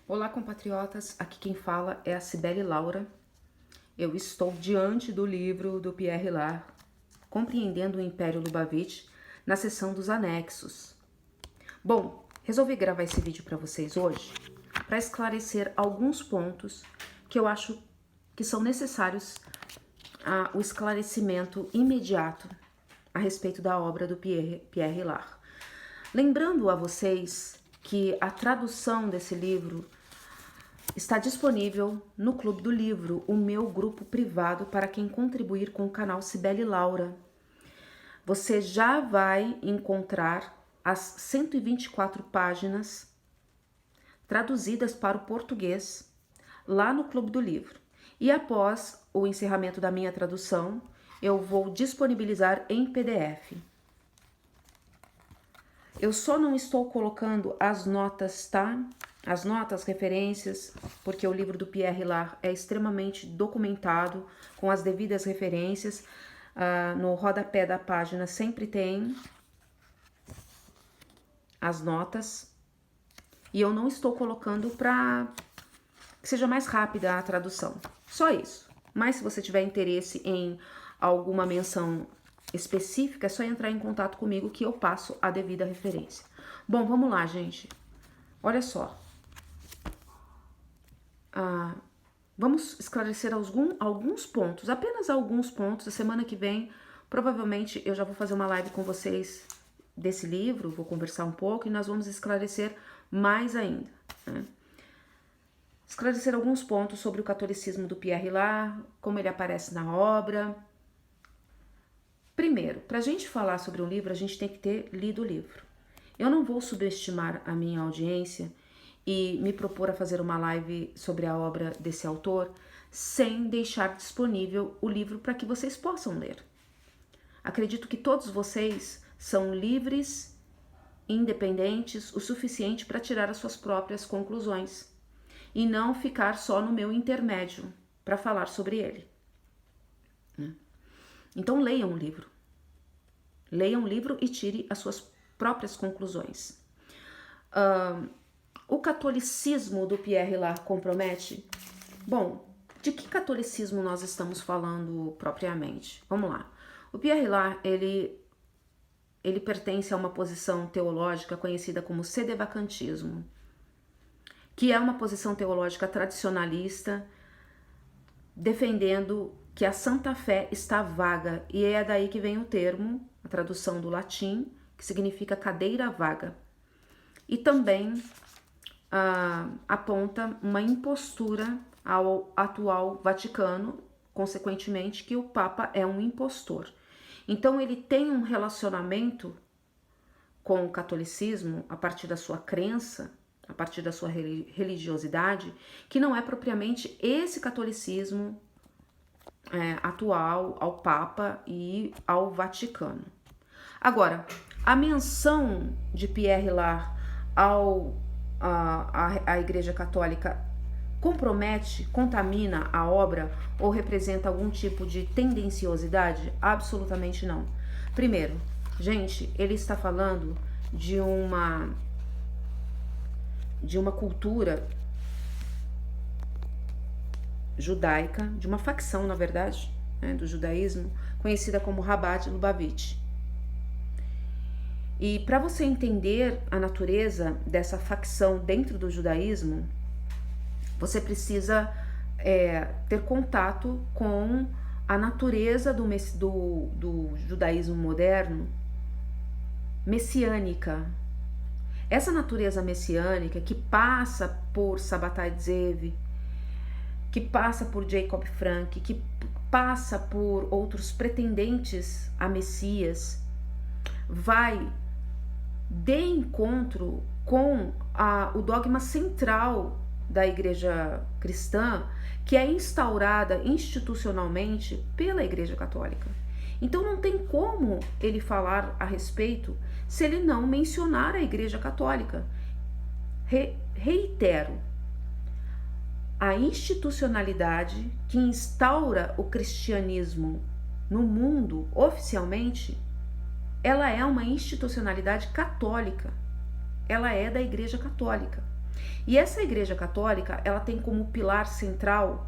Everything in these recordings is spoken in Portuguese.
Olá, compatriotas, aqui quem fala é a Cibele Laura. Eu estou diante do livro do Pierre Lar, Compreendendo o Império Lubavitch, na seção dos anexos. Bom, resolvi gravar esse vídeo para vocês hoje para esclarecer alguns pontos que eu acho que são necessários o esclarecimento imediato a respeito da obra do Pierre Lar. Lembrando a vocês que a tradução desse livro está disponível no Clube do Livro, o meu grupo privado para quem contribuir com o canal Cibele Laura. Você já vai encontrar as 124 páginas traduzidas para o português lá no Clube do Livro. E após o encerramento da minha tradução, eu vou disponibilizar em PDF. Eu só não estou colocando as notas, tá? As notas, referências, porque o livro do Pierre Lar é extremamente documentado, com as devidas referências. No rodapé da página sempre tem as notas. E eu não estou colocando para que seja mais rápida a tradução. Só isso. Mas se você tiver interesse em alguma menção específica, é só entrar em contato comigo que eu passo a devida referência. Bom, vamos lá, gente. Olha só. Vamos esclarecer alguns pontos, apenas alguns pontos. A semana que vem, provavelmente, eu já vou fazer uma live com vocês desse livro, vou conversar um pouco e nós vamos esclarecer mais ainda, né? Esclarecer alguns pontos sobre o catolicismo do Pierre Lar, como ele aparece na obra. Primeiro, para a gente falar sobre um livro, a gente tem que ter lido o livro. Eu não vou subestimar a minha audiência e me propor a fazer uma live sobre a obra desse autor sem deixar disponível o livro para que vocês possam ler. Acredito que todos vocês são livres, independentes, o suficiente para tirar as suas próprias conclusões e não ficar só no meu intermédio para falar sobre ele. Então leiam o livro. Leiam o livro e tire as suas próprias conclusões. O catolicismo do Pierre Lar compromete? Bom, de que catolicismo nós estamos falando propriamente? Vamos lá. O Pierre Lar, ele pertence a uma posição teológica conhecida como sedevacantismo, que é uma posição teológica tradicionalista, defendendo que a Santa Fé está vaga, e é daí que vem o termo, a tradução do latim, que significa cadeira vaga. E também aponta uma impostura ao atual Vaticano, consequentemente que o Papa é um impostor. Então ele tem um relacionamento com o catolicismo a partir da sua crença, a partir da sua religiosidade, que não é propriamente esse catolicismo atual ao Papa e ao Vaticano. Agora, a menção de Pierre Lar à Igreja Católica compromete, contamina a obra ou representa algum tipo de tendenciosidade? Absolutamente não. Primeiro, gente, ele está falando de uma cultura judaica, de uma facção, na verdade, do judaísmo, conhecida como Rabat Lubavitch. E para você entender a natureza dessa facção dentro do judaísmo, você precisa ter contato com a natureza do judaísmo moderno, messiânica. Essa natureza messiânica que passa por Sabbatai Zev, que passa por Jacob Frank, que passa por outros pretendentes a Messias, vai de encontro com o dogma central da Igreja cristã, que é instaurada institucionalmente pela Igreja Católica. Então não tem como ele falar a respeito se ele não mencionar a Igreja Católica. Reitero, a institucionalidade que instaura o cristianismo no mundo oficialmente, ela é uma institucionalidade católica. Ela é da Igreja Católica. E essa Igreja Católica, ela tem como pilar central,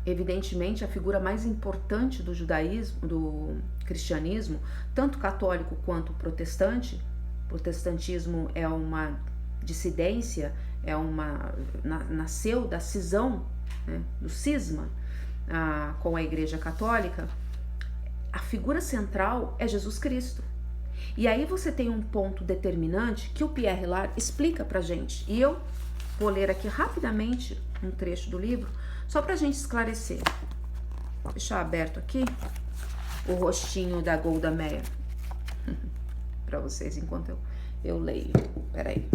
evidentemente, a figura mais importante do judaísmo, do cristianismo, tanto católico quanto protestante. O protestantismo é uma dissidência, nasceu da cisão, né, do cisma com a Igreja Católica. A figura central é Jesus Cristo. E aí você tem um ponto determinante que o Pierre Lar explica pra gente. E eu vou ler aqui rapidamente um trecho do livro, só pra gente esclarecer. Vou deixar aberto aqui o rostinho da Golda Meir pra vocês enquanto eu leio. Peraí.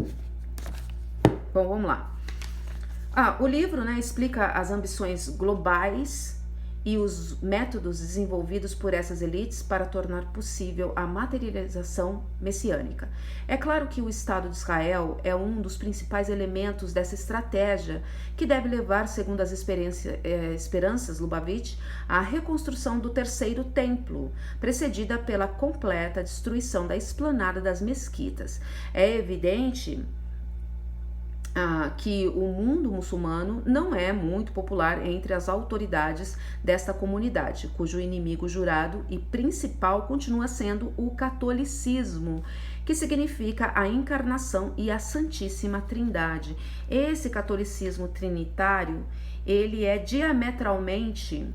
Bom, vamos lá. O livro, né, explica as ambições globais e os métodos desenvolvidos por essas elites para tornar possível a materialização messiânica. É claro que o Estado de Israel é um dos principais elementos dessa estratégia que deve levar, segundo as esperanças Lubavitch, à reconstrução do terceiro templo, precedida pela completa destruição da esplanada das mesquitas. É evidente que o mundo muçulmano não é muito popular entre as autoridades desta comunidade, cujo inimigo jurado e principal continua sendo o catolicismo, que significa a encarnação e a Santíssima Trindade. Esse catolicismo trinitário, ele é diametralmente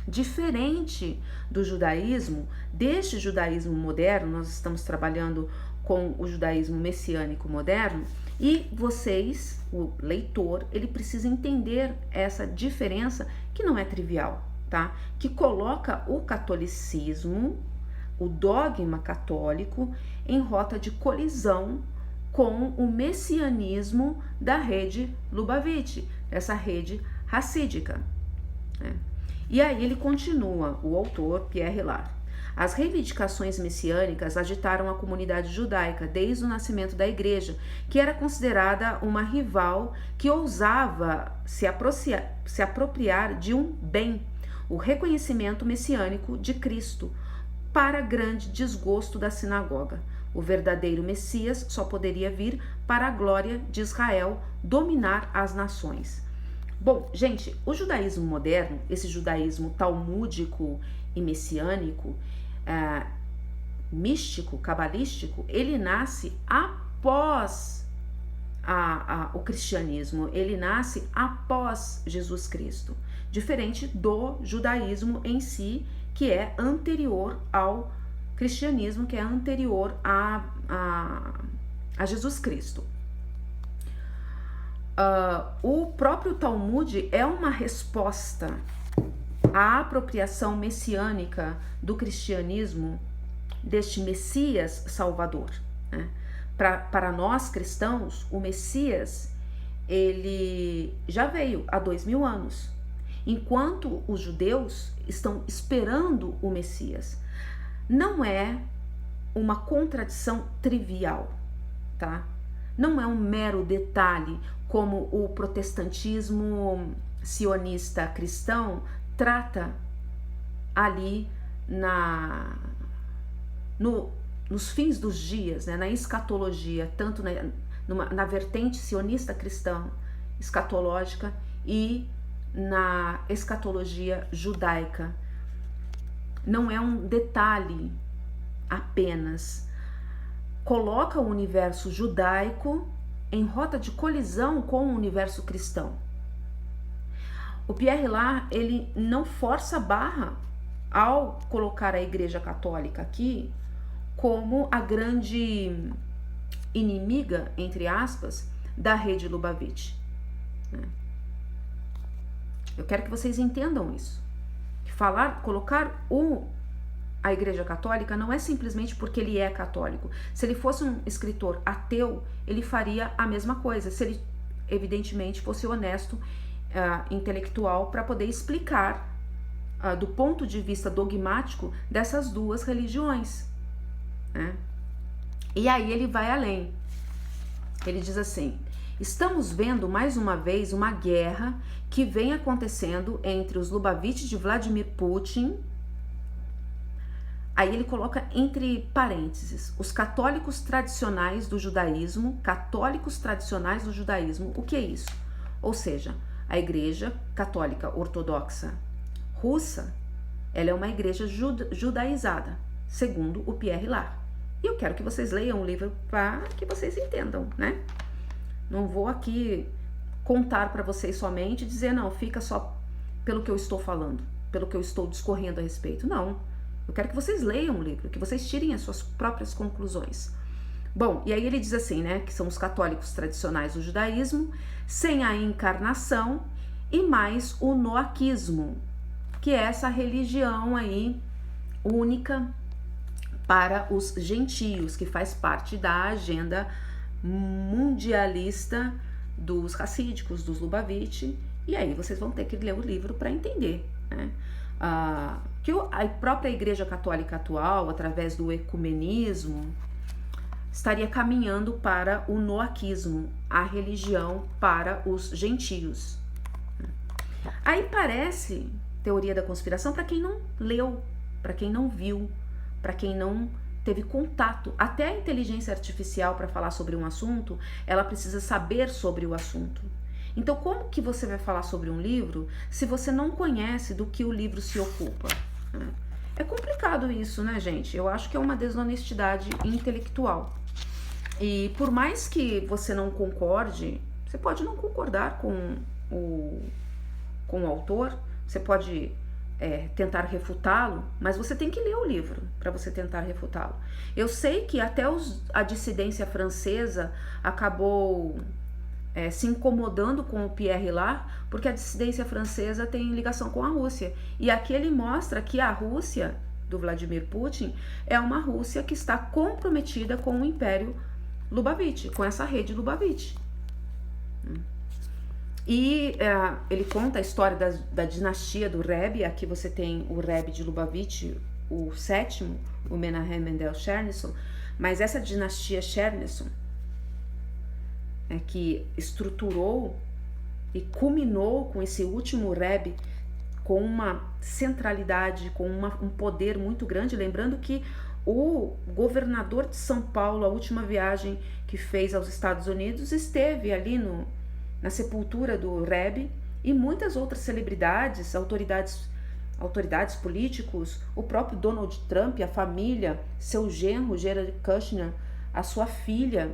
diferente do judaísmo, deste judaísmo moderno. Nós estamos trabalhando com o judaísmo messiânico moderno, e vocês, o leitor, ele precisa entender essa diferença que não é trivial, tá? Que coloca o catolicismo, o dogma católico, em rota de colisão com o messianismo da rede Lubavitch, essa rede racídica, né? E aí ele continua, o autor Pierre Lar. As reivindicações messiânicas agitaram a comunidade judaica desde o nascimento da igreja, que era considerada uma rival que ousava se apropriar de um bem, o reconhecimento messiânico de Cristo, para grande desgosto da sinagoga. O verdadeiro Messias só poderia vir para a glória de Israel dominar as nações. Bom, gente, o judaísmo moderno, esse judaísmo talmúdico e messiânico, místico, cabalístico, ele nasce após o cristianismo, ele nasce após Jesus Cristo, diferente do judaísmo em si, que é anterior ao cristianismo, que é anterior a Jesus Cristo. O próprio Talmud é uma resposta à apropriação messiânica do cristianismo, deste Messias Salvador, né? Para nós cristãos, o Messias, ele já veio há 2000 anos, enquanto os judeus estão esperando o Messias. Não é uma contradição trivial, tá? Não é um mero detalhe, como o protestantismo sionista cristão trata ali nos fins dos dias, né, na escatologia, tanto na vertente sionista cristã escatológica e na escatologia judaica. Não é um detalhe apenas. Coloca o universo judaico em rota de colisão com o universo cristão. O Pierre Lar, ele não força a barra ao colocar a Igreja Católica aqui como a grande inimiga, entre aspas, da rede Lubavitch. Eu quero que vocês entendam isso. Colocar a Igreja Católica não é simplesmente porque ele é católico. Se ele fosse um escritor ateu, ele faria a mesma coisa, se ele evidentemente fosse honesto, intelectual, para poder explicar do ponto de vista dogmático dessas duas religiões, né? E aí ele vai além. Ele diz assim: estamos vendo mais uma vez uma guerra que vem acontecendo entre os Lubavitch de Vladimir Putin, Aí ele coloca entre parênteses, os católicos tradicionais do judaísmo, o que é isso? Ou seja, a Igreja Católica Ortodoxa Russa, ela é uma igreja judaizada, segundo o Pierre Lar. E eu quero que vocês leiam o livro para que vocês entendam, né? Não vou aqui contar para vocês somente e dizer, não, fica só pelo que eu estou falando, pelo que eu estou discorrendo a respeito. Não, eu quero que vocês leiam o livro, que vocês tirem as suas próprias conclusões. Bom, e aí ele diz assim, né, que são os católicos tradicionais do judaísmo, sem a encarnação e mais o noaquismo, que é essa religião aí única para os gentios, que faz parte da agenda mundialista dos racídicos, dos Lubavitch, e aí vocês vão ter que ler o livro para entender, né? Que a própria Igreja Católica atual, através do ecumenismo, estaria caminhando para o noaquismo, a religião para os gentios. Aí parece teoria da conspiração para quem não leu, para quem não viu, para quem não teve contato. Até a inteligência artificial, para falar sobre um assunto, ela precisa saber sobre o assunto. Então, como que você vai falar sobre um livro se você não conhece do que o livro se ocupa? É complicado isso, né, gente? Eu acho que é uma desonestidade intelectual. E por mais que você não concorde, você pode não concordar com o autor, você pode tentar refutá-lo, mas você tem que ler o livro para você tentar refutá-lo. Eu sei que até a dissidência francesa acabou se incomodando com o Pierre Lar, porque a dissidência francesa tem ligação com a Rússia. E aqui ele mostra que a Rússia, do Vladimir Putin, é uma Rússia que está comprometida com o Império Lubavitch, com essa rede Lubavitch. E ele conta a história da dinastia do Rebbe. Aqui você tem o Rebbe de Lubavitch, o sétimo, o Menahem Mendel Chernisson, mas essa dinastia Chernisson que estruturou e culminou com esse último Rebbe com uma centralidade, com um poder muito grande. Lembrando que o governador de São Paulo, a última viagem que fez aos Estados Unidos, esteve ali na sepultura do Rebbe, e muitas outras celebridades, autoridades políticos, o próprio Donald Trump, a família, seu genro Jared Kushner, a sua filha,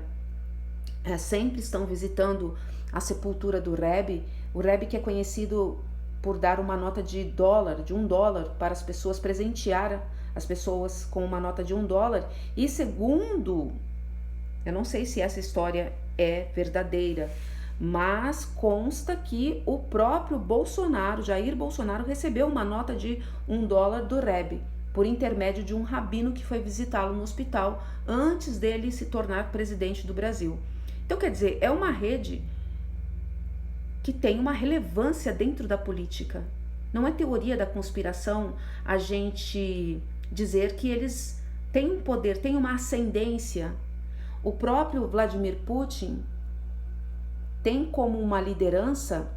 sempre estão visitando a sepultura do Rebbe. O Rebbe que é conhecido por dar uma nota de $1 para as pessoas, presentear as pessoas com uma nota de $1. E segundo, eu não sei se essa história é verdadeira, mas consta que o próprio Bolsonaro, Jair Bolsonaro, recebeu uma nota de $1 do Rebbe, por intermédio de um rabino que foi visitá-lo no hospital antes dele se tornar presidente do Brasil. Então, quer dizer, é uma rede que tem uma relevância dentro da política. Não é teoria da conspiração a gente dizer que eles têm um poder, têm uma ascendência. O próprio Vladimir Putin tem como uma liderança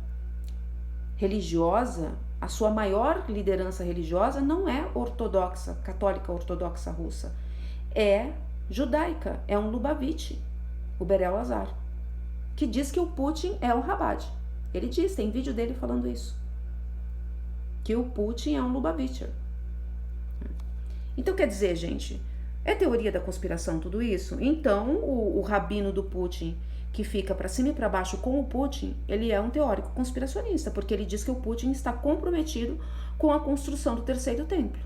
religiosa, a sua maior liderança religiosa não é ortodoxa, católica ortodoxa russa, é judaica, é um Lubavitch, o Berel Lazar, que diz que o Putin é um Rabad. Ele diz, tem vídeo dele falando isso, que o Putin é um Lubavitcher. Então, quer dizer, gente, é teoria da conspiração tudo isso? Então, o rabino do Putin, que fica para cima e para baixo com o Putin, ele é um teórico conspiracionista, porque ele diz que o Putin está comprometido com a construção do terceiro templo.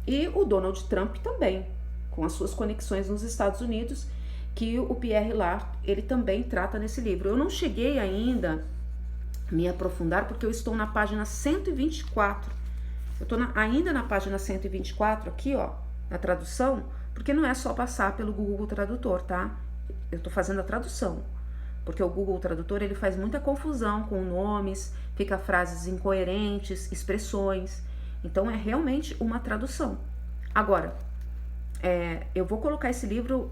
E o Donald Trump também, com as suas conexões nos Estados Unidos, que o Pierre Lar, ele também trata nesse livro. Eu não cheguei ainda a me aprofundar, porque eu estou na página 124. Eu estou ainda na página 124, aqui, ó, na tradução, porque não é só passar pelo Google Tradutor, tá? Eu estou fazendo a tradução, porque o Google Tradutor, ele faz muita confusão com nomes, fica frases incoerentes, expressões. Então, é realmente uma tradução. Agora, eu vou colocar esse livro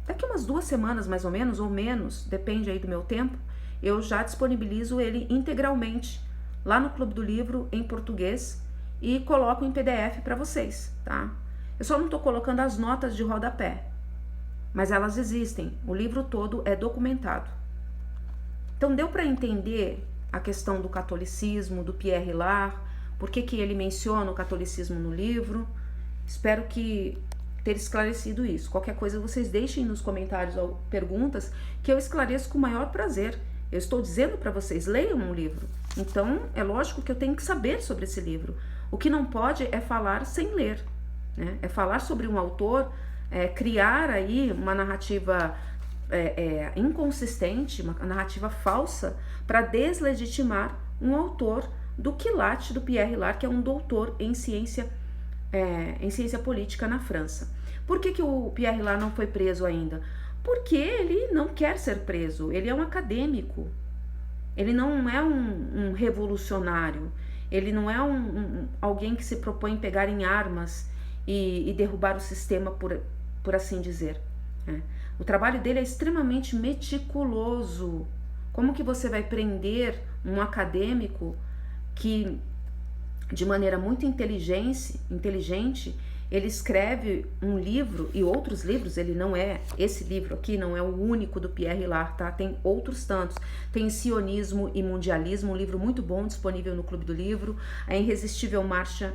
daqui umas 2 semanas, mais ou menos, depende aí do meu tempo, eu já disponibilizo ele integralmente lá no Clube do Livro, em português, e coloco em PDF para vocês, tá? Eu só não estou colocando as notas de rodapé, mas elas existem, o livro todo é documentado. Então deu para entender a questão do catolicismo, do Pierre Lar, por que ele menciona o catolicismo no livro? Espero que ter esclarecido isso. Qualquer coisa vocês deixem nos comentários ou perguntas que eu esclareço com o maior prazer. Eu estou dizendo para vocês, leiam um livro. Então é lógico que eu tenho que saber sobre esse livro. O que não pode é falar sem ler, né? É falar sobre um autor, criar aí uma narrativa inconsistente, uma narrativa falsa para deslegitimar um autor do quilate do Pierre Lar, que é um doutor em ciência política na França. Por que o Pierre Lar não foi preso ainda? Porque ele não quer ser preso, ele é um acadêmico, ele não é um revolucionário, ele não é alguém que se propõe pegar em armas e derrubar o sistema, por assim dizer. O trabalho dele é extremamente meticuloso. Como que você vai prender um acadêmico que, de maneira muito inteligente, ele escreve um livro e outros livros, esse livro aqui não é o único do Pierre Lar, tá? Tem outros tantos. Tem Sionismo e Mundialismo, um livro muito bom, disponível no Clube do Livro. A Irresistível Marcha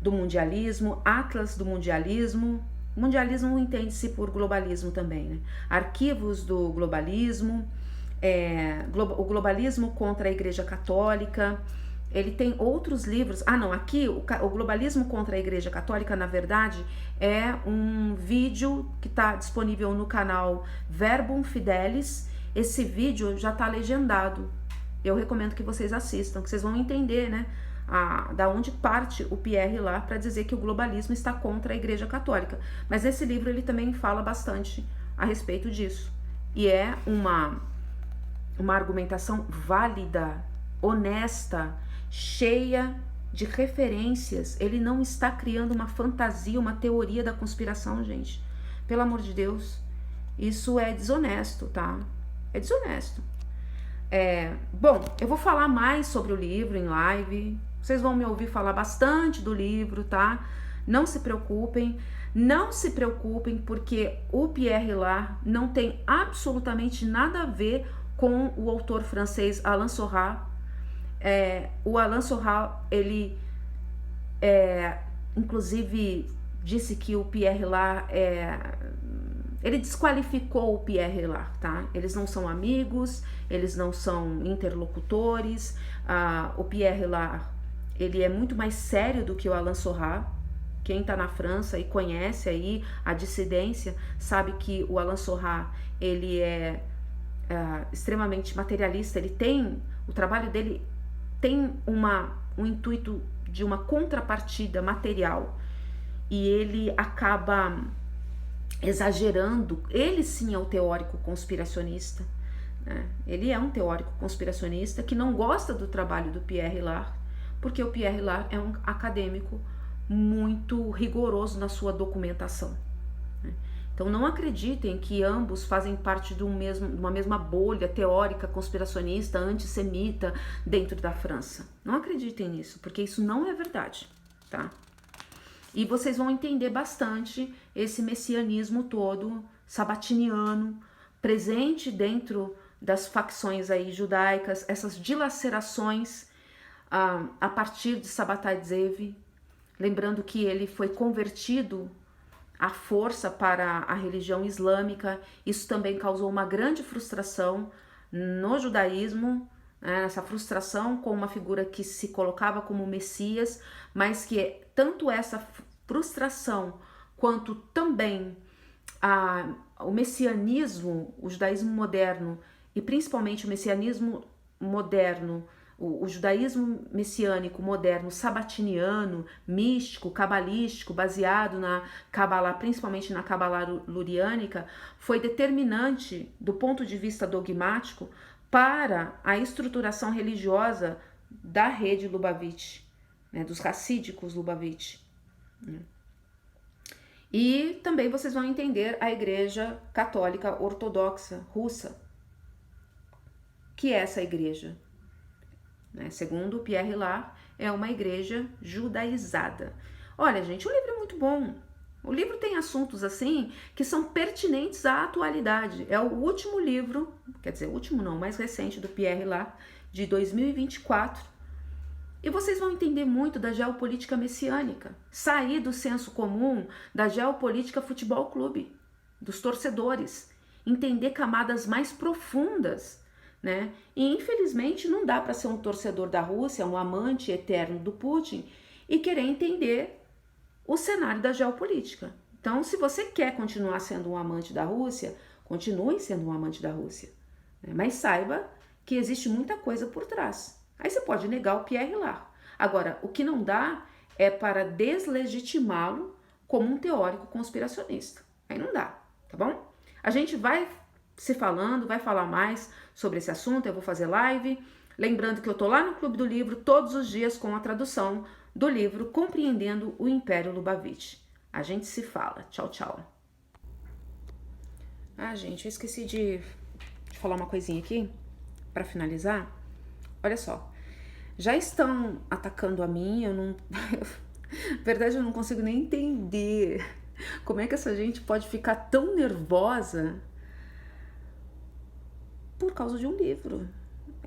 do Mundialismo, Atlas do Mundialismo. Mundialismo entende-se por globalismo também, né? Arquivos do Globalismo, o Globalismo contra a Igreja Católica. Ele tem outros livros. Aqui o Globalismo contra a Igreja Católica, na verdade, é um vídeo que está disponível no canal Verbum Fidelis. Esse vídeo já está legendado. Eu recomendo que vocês assistam, que vocês vão entender, né, da onde parte o Pierre Lar para dizer que o globalismo está contra a Igreja Católica. Mas esse livro ele também fala bastante a respeito disso. E é uma argumentação válida, honesta, cheia de referências. Ele não está criando uma fantasia, uma teoria da conspiração, gente. Pelo amor de Deus. Isso é desonesto, tá? É desonesto. Bom, eu vou falar mais sobre o livro em live. Vocês vão me ouvir falar bastante do livro, tá? Não se preocupem. Não se preocupem, porque o Pierre Lar não tem absolutamente nada a ver com o autor francês Alain Sora. O Alain Sora, ele inclusive disse que o Pierre Lar ele desqualificou o Pierre Lar, tá? Eles não são amigos, eles não são interlocutores. O Pierre Lar, ele é muito mais sério do que o Alain Sora. Quem tá na França e conhece aí a dissidência sabe que o Alain Sora, ele é extremamente materialista. O trabalho dele tem um intuito de uma contrapartida material, e ele acaba exagerando. Ele sim é o teórico conspiracionista, né? Ele é um teórico conspiracionista que não gosta do trabalho do Pierre Lar, porque o Pierre Lar é um acadêmico muito rigoroso na sua documentação, né? Então não acreditem que ambos fazem parte de uma mesma bolha teórica, conspiracionista, antissemita dentro da França. Não acreditem nisso, porque isso não é verdade, tá? E vocês vão entender bastante esse messianismo todo, sabatiniano, presente dentro das facções aí judaicas, essas dilacerações a partir de Sabbatai Zevi. Lembrando que ele foi convertido à força para a religião islâmica. Isso também causou uma grande frustração no judaísmo, né? Essa frustração com uma figura que se colocava como Messias, mas que tanto essa frustração quanto também o messianismo, o judaísmo moderno, e principalmente o messianismo moderno, o judaísmo messiânico moderno, sabatiniano, místico, cabalístico, baseado na Kabbalah, principalmente na Kabbalah luriânica, foi determinante do ponto de vista dogmático para a estruturação religiosa da rede Lubavitch, né, dos racídicos Lubavitch, né? E também vocês vão entender a Igreja Católica Ortodoxa Russa, que é essa igreja, né? Segundo Pierre Lar, é uma igreja judaizada. Olha, gente, o livro é muito bom. O livro tem assuntos assim que são pertinentes à atualidade. É o último livro, quer dizer, o último não, o mais recente do Pierre Lar, de 2024. E vocês vão entender muito da geopolítica messiânica, sair do senso comum da geopolítica futebol clube, dos torcedores, entender camadas mais profundas, né? E infelizmente não dá para ser um torcedor da Rússia, um amante eterno do Putin e querer entender o cenário da geopolítica. Então, se você quer continuar sendo um amante da Rússia, continue sendo um amante da Rússia, né? Mas saiba que existe muita coisa por trás. Aí você pode negar o Pierre Lar. Agora, o que não dá é para deslegitimá-lo como um teórico conspiracionista. Aí não dá, tá bom? A gente vai se falando, vai falar mais sobre esse assunto, eu vou fazer live. Lembrando que eu tô lá no Clube do Livro todos os dias com a tradução do livro Compreendendo o Império Lubavitch. A gente se fala. Tchau, tchau. Ah, gente, eu esqueci de falar uma coisinha aqui para finalizar. Olha só, já estão atacando a mim, eu não... Na verdade, eu não consigo nem entender como é que essa gente pode ficar tão nervosa por causa de um livro.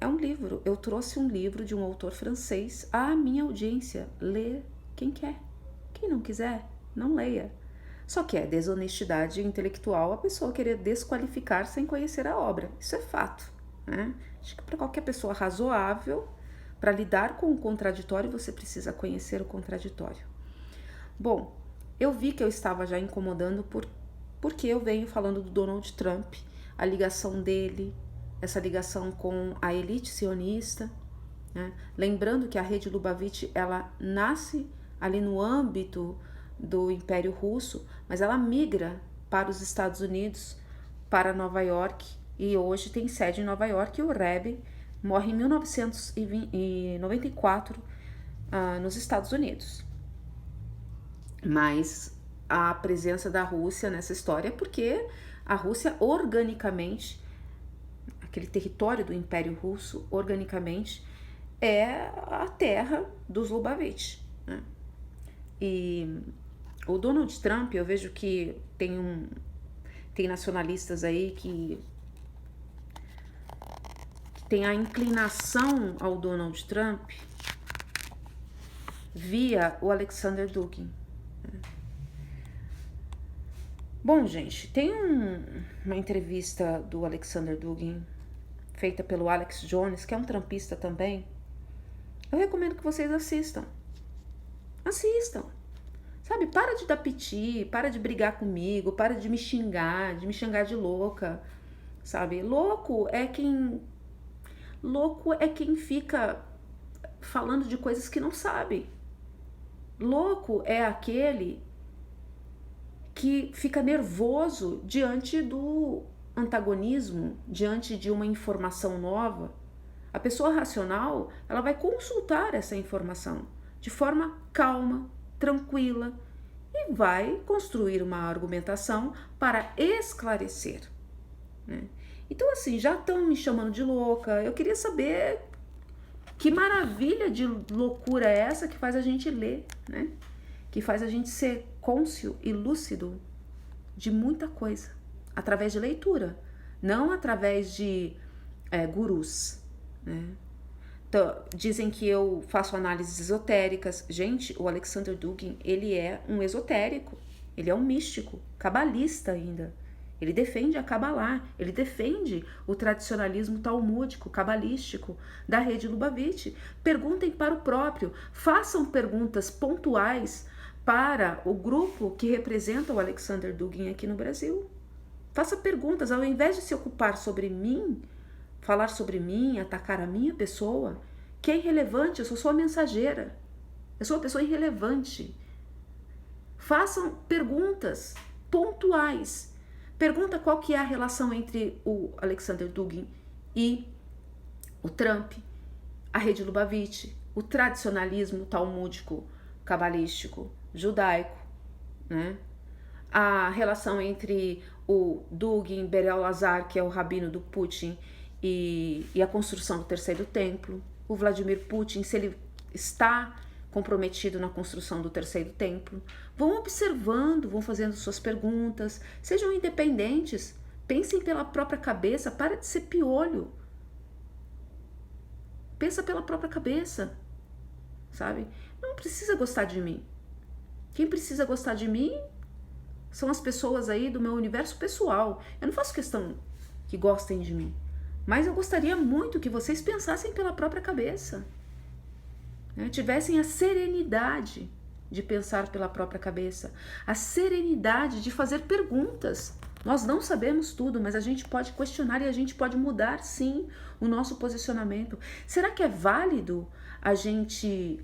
É um livro. Eu trouxe um livro de um autor francês à minha audiência. Lê quem quer. Quem não quiser, não leia. Só que é desonestidade intelectual a pessoa querer desqualificar sem conhecer a obra. Isso é fato, né? Acho que para qualquer pessoa razoável, para lidar com o contraditório, você precisa conhecer o contraditório. Bom, eu vi que eu estava já incomodando porque eu venho falando do Donald Trump, a ligação dele, essa ligação com a elite sionista, né? Lembrando que a rede Lubavitch, ela nasce ali no âmbito do Império Russo, mas ela migra para os Estados Unidos, para Nova York, e hoje tem sede em Nova York, e o Rebbe morre em 1994 nos Estados Unidos. Mas a presença da Rússia nessa história é porque a Rússia organicamente, aquele território do Império Russo, organicamente, é a terra dos Lubavitch, né? E o Donald Trump, eu vejo que tem nacionalistas aí que tem a inclinação ao Donald Trump via o Alexander Dugin. Bom, gente, tem uma entrevista do Alexander Dugin feita pelo Alex Jones, que é um trumpista também. Eu recomendo que vocês assistam. Assistam. Sabe, para de dar piti, para de brigar comigo, para de me xingar de louca. Sabe, louco é quem fica falando de coisas que não sabe. Louco é aquele que fica nervoso diante do antagonismo, diante de uma informação nova. A pessoa racional, ela vai consultar essa informação de forma calma, tranquila e vai construir uma argumentação para esclarecer, né? Então, assim, já estão me chamando de louca. Eu queria saber que maravilha de loucura é essa que faz a gente ler, né? Que faz a gente ser cônscio e lúcido de muita coisa, através de leitura, não através de gurus, né? Então, dizem que eu faço análises esotéricas. Gente, o Alexander Dugin, ele é um esotérico, ele é um místico, cabalista ainda. Ele defende a Kabbalah, ele defende o tradicionalismo talmúdico, cabalístico da rede Lubavitch. Perguntem para o próprio, façam perguntas pontuais para o grupo que representa o Alexander Dugin aqui no Brasil. Faça perguntas, ao invés de se ocupar sobre mim, falar sobre mim, atacar a minha pessoa, que é irrelevante, eu sou só mensageira. Eu sou uma pessoa irrelevante. Façam perguntas pontuais. Pergunta qual que é a relação entre o Alexander Dugin e o Trump, a rede Lubavitch, o tradicionalismo talmúdico, cabalístico, judaico, né? A relação entre o Dugin, Berel Lazar, que é o rabino do Putin, e a construção do terceiro templo, o Vladimir Putin, se ele está comprometido na construção do terceiro templo. Vão observando, vão fazendo suas perguntas, sejam independentes, pensem pela própria cabeça, para de ser piolho. Pensa pela própria cabeça, sabe? Não precisa gostar de mim. Quem precisa gostar de mim são as pessoas aí do meu universo pessoal. Eu não faço questão que gostem de mim, mas eu gostaria muito que vocês pensassem pela própria cabeça, né? Tivessem a serenidade de pensar pela própria cabeça, a serenidade de fazer perguntas. Nós não sabemos tudo, mas a gente pode questionar e a gente pode mudar, sim, o nosso posicionamento. Será que é válido a gente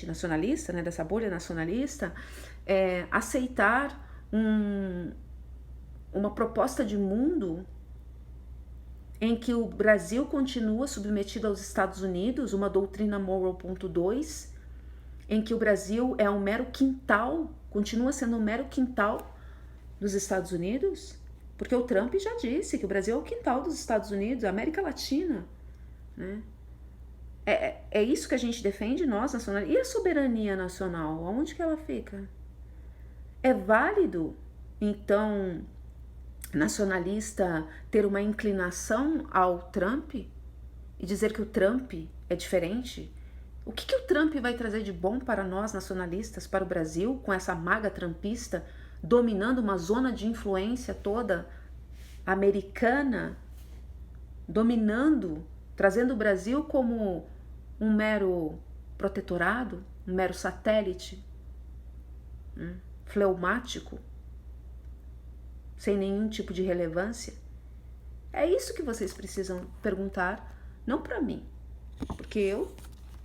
nacionalista, né, dessa bolha nacionalista, aceitar uma proposta de mundo em que o Brasil continua submetido aos Estados Unidos, uma doutrina Monroe 2, em que o Brasil é um mero quintal, continua sendo um mero quintal dos Estados Unidos? Porque o Trump já disse que o Brasil é o quintal dos Estados Unidos, a América Latina, né? É isso que a gente defende, nós, nacionalistas. E a soberania nacional, aonde que ela fica? É válido, então, nacionalista ter uma inclinação ao Trump e dizer que o Trump é diferente? O que o Trump vai trazer de bom para nós, nacionalistas, para o Brasil, com essa maga trumpista dominando uma zona de influência toda americana, dominando, trazendo o Brasil como um mero protetorado, um mero satélite, fleumático, sem nenhum tipo de relevância? É isso que vocês precisam perguntar, não para mim, porque eu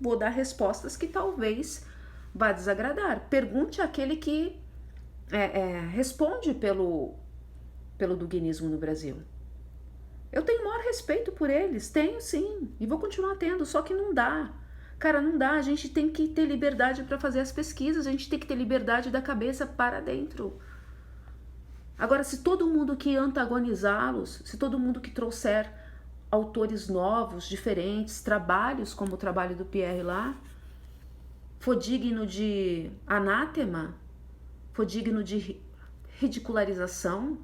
vou dar respostas que talvez vá desagradar. Pergunte àquele que responde pelo duguinismo no Brasil. Eu tenho o maior respeito por eles, tenho sim, e vou continuar tendo, só que não dá. Cara, não dá, a gente tem que ter liberdade para fazer as pesquisas, a gente tem que ter liberdade da cabeça para dentro. Agora, se todo mundo que antagonizá-los, se todo mundo que trouxer autores novos, diferentes, trabalhos como o trabalho do Pierre lá, for digno de anátema, for digno de ridicularização,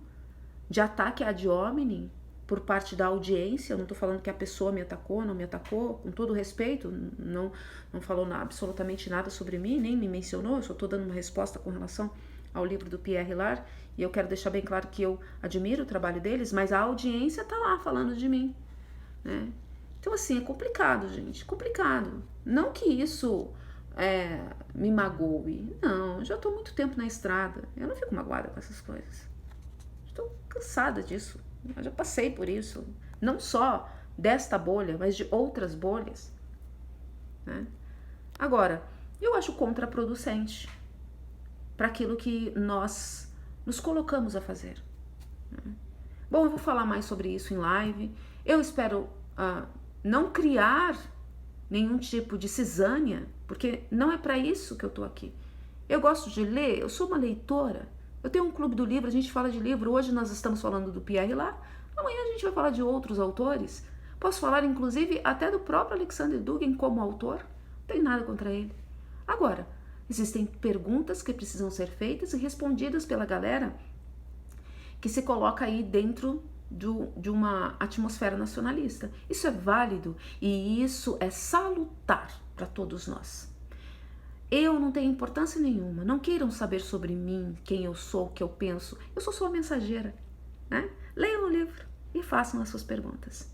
de ataque ad hominem por parte da audiência, eu não estou falando que a pessoa me atacou, não me atacou, com todo respeito, não falou absolutamente nada sobre mim, nem me mencionou, eu só estou dando uma resposta com relação ao livro do Pierre Lar, e eu quero deixar bem claro que eu admiro o trabalho deles, mas a audiência está lá falando de mim, né? Então assim, é complicado, gente, complicado. Não que isso me magoe, não, eu já estou muito tempo na estrada, eu não fico magoada com essas coisas, estou cansada disso, eu já passei por isso, não só desta bolha, mas de outras bolhas, né? Agora, eu acho contraproducente para aquilo que nós nos colocamos a fazer, né? Bom, eu vou falar mais sobre isso em live. Eu espero não criar nenhum tipo de cisânia, porque não é para isso que eu tô aqui. Eu gosto de ler, eu sou uma leitora. Eu tenho um clube do livro, a gente fala de livro. Hoje nós estamos falando do Pierre Lar, amanhã a gente vai falar de outros autores. Posso falar, inclusive, até do próprio Alexander Dugin como autor. Não tenho nada contra ele. Agora, existem perguntas que precisam ser feitas e respondidas pela galera que se coloca aí dentro de uma atmosfera nacionalista. Isso é válido e isso é salutar para todos nós. Eu não tenho importância nenhuma, não queiram saber sobre mim, quem eu sou, o que eu penso. Eu sou só mensageira, né? Leiam o livro e façam as suas perguntas.